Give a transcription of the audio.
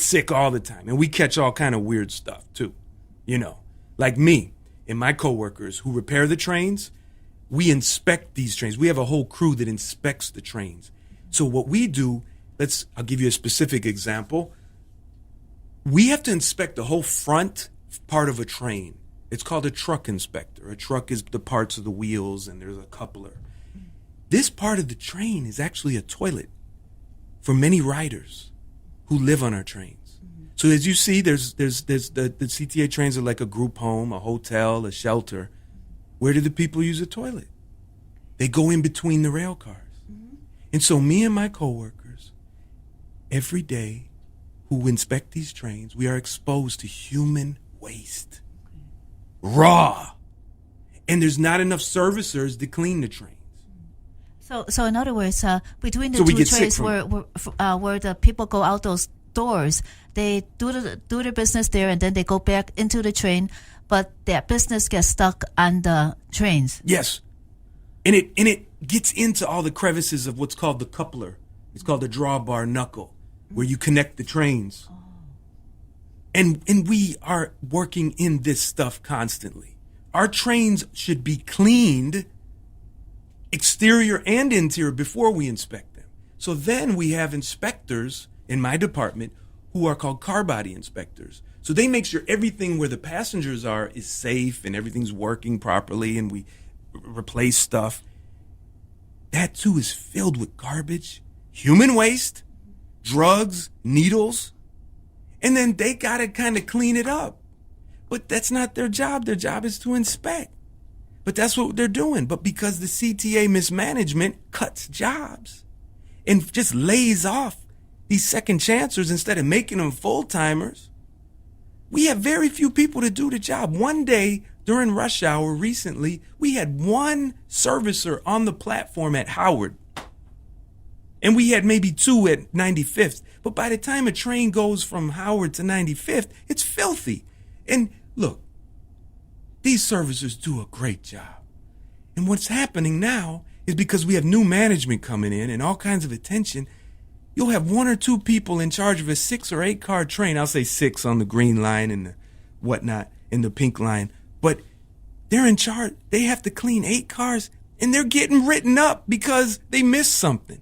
sick all the time, and we catch all kind of weird stuff too. You know, like me and my coworkers who repair the trains, we inspect these trains. We have a whole crew that inspects the trains. So what we do, I'll give you a specific example. We have to inspect the whole front part of a train. It's called a truck inspector. A truck is the parts of the wheels, and there's a coupler. This part of the train is actually a toilet for many riders who live on our trains. So as you see, there's the CTA trains are like a group home, a hotel, a shelter. Where do the people use a toilet? They go in between the rail cars. And so me and my coworkers, every day, who inspect these trains, we are exposed to human waste. Raw. And there's not enough servicers to clean the trains. So in other words, between the So we two get sick trains from where the people go out those doors, they do their business there, and then they go back into the train, but their business gets stuck on the trains. Yes. And it gets into all the crevices of what's called the coupler. It's called the drawbar knuckle, where you connect the trains. And we are working in this stuff constantly. Our trains should be cleaned, exterior and interior, before we inspect them. So then we have inspectors in my department who are called car body inspectors. So they make sure everything where the passengers are is safe and everything's working properly, and we replace stuff. That too is filled with garbage, human waste, drugs, needles, and then they gotta kind of clean it up. But that's not their job. Their job is to inspect. But that's what they're doing. But because the CTA mismanagement cuts jobs and just lays off these second chancers instead of making them full-timers, we have very few people to do the job. One day during rush hour recently, we had one servicer on the platform at Howard. And we had maybe two at 95th. But by the time a train goes from Howard to 95th, it's filthy. And look, these servicers do a great job. And what's happening now is because we have new management coming in and all kinds of attention, you'll have one or two people in charge of a 6 or 8 car train. I'll say 6 on the green line and the whatnot in the pink line. But they're in charge. They have to clean 8 cars and they're getting written up because they missed something.